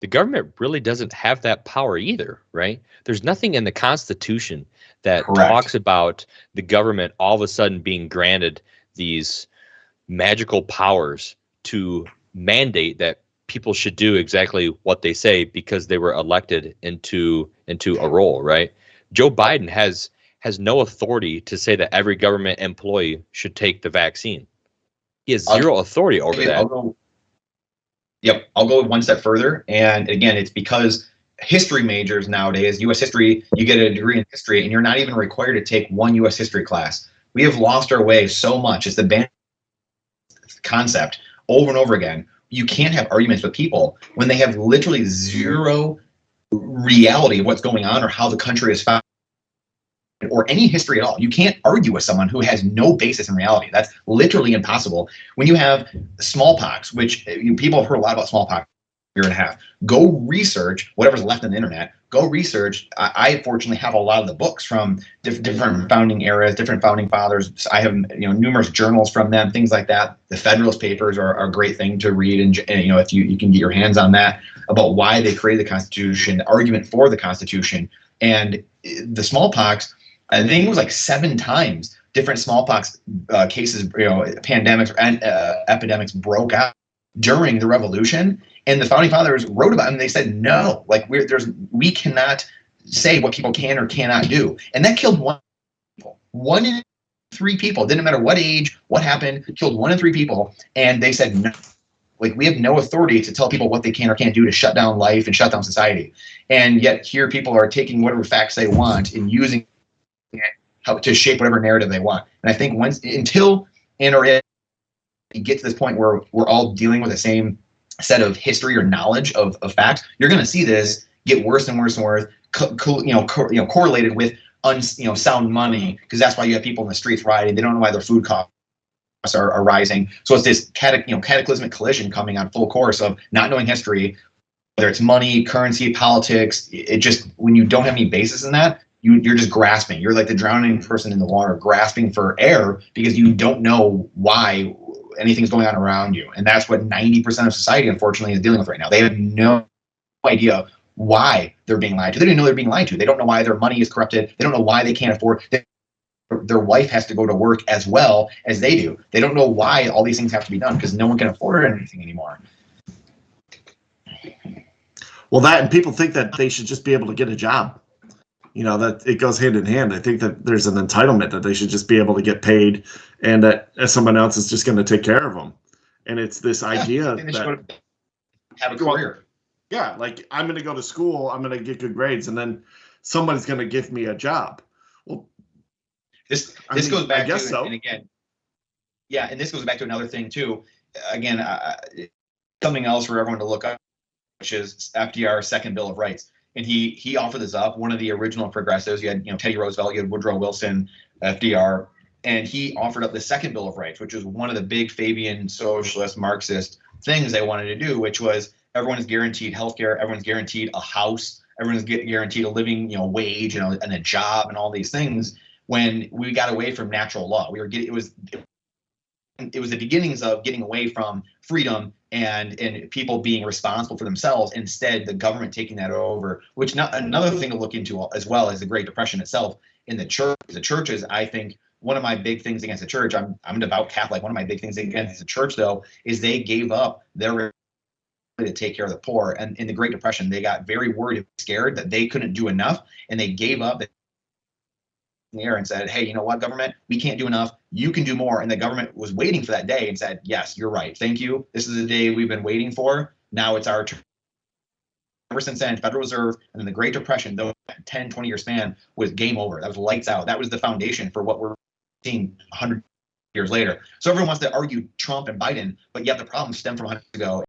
the government really doesn't have that power either, right? There's nothing in the Constitution that Correct. talks about the government all of a sudden being granted these magical powers to mandate that people should do exactly what they say because they were elected into a role, right? Joe Biden has no authority to say that every government employee should take the vaccine. He has zero authority over that. I'll go one step further. And again, it's because history majors nowadays, U.S. history, you get a degree in history and you're not even required to take one U.S. history class. We have lost our way so much. It's the concept over and over again. You can't have arguments with people when they have literally zero reality of what's going on or how the country is founded or any history at all. You can't argue with someone who has no basis in reality. That's literally impossible. When you have smallpox, which people have heard a lot about smallpox a year and a half, go research whatever's left on the internet. Go research. I fortunately have a lot of the books from different founding eras, different founding fathers. I have numerous journals from them, things like that. The Federalist Papers are a great thing to read, and if you can get your hands on that about why they created the Constitution, the argument for the Constitution, and the smallpox. I think it was like 7 times different smallpox cases, pandemics and epidemics broke out during the Revolution, and the founding fathers wrote about it, and they said no, like we cannot say what people can or cannot do, and that killed one in 3 people. Didn't matter what age, what happened, killed 1 in 3 people, and they said no. Like, we have no authority to tell people what they can or can't do to shut down life and shut down society, and yet here people are taking whatever facts they want and using to shape whatever narrative they want. And I think until you get to this point where we're all dealing with the same set of history or knowledge of facts, you're going to see this get worse and worse and worse, correlated with sound money, because that's why you have people in the streets rioting. They don't know why their food costs are rising. So it's this cataclysmic collision coming on full course of not knowing history, whether it's money, currency, politics. It just, when you don't have any basis in that, you're just grasping. You're like the drowning person in the water, grasping for air because you don't know why anything's going on around you. And that's what 90% of society, unfortunately, is dealing with right now. They have no idea why they're being lied to. They don't know they're being lied to. They don't know why their money is corrupted. They don't know why they can't afford. Their wife has to go to work as well as they do. They don't know why all these things have to be done because no one can afford anything anymore. Well, that, and people think that they should just be able to get a job. That it goes hand in hand. I think that there's an entitlement that they should just be able to get paid, and that someone else is just going to take care of them. And it's this idea that have a career. Yeah, like, I'm going to go to school, I'm going to get good grades, and then somebody's going to give me a job. Well, this goes back to, so. And again, yeah, and this goes back to another thing too. Again, something else for everyone to look up, which is FDR's Second Bill of Rights. And he offered this up, one of the original progressives. You had Teddy Roosevelt, you had Woodrow Wilson, FDR, and he offered up the Second Bill of Rights, which was one of the big Fabian socialist Marxist things they wanted to do, which was everyone is guaranteed health care, everyone's guaranteed a house, everyone's guaranteed a living wage, and a job, and all these things. When we got away from natural law, it was the beginnings of getting away from freedom and people being responsible for themselves. Instead, the government taking that over, which another thing to look into as well as the Great Depression itself in the church. The churches, I think, one of my big things against the church, I'm a devout Catholic. One of my big things against the church, though, is they gave up their to take care of the poor. And in the Great Depression, they got very worried and scared that they couldn't do enough, and they gave up in the air and said, hey, you know what, government, we can't do enough. You can do more. And the government was waiting for that day and said, yes, you're right. Thank you. This is the day we've been waiting for. Now it's our turn. Ever since then, Federal Reserve and then the Great Depression, though 10, 20-year span, was game over. That was lights out. That was the foundation for what we're seeing 100 years later. So everyone wants to argue Trump and Biden, but yet the problem stemmed from 100 years ago.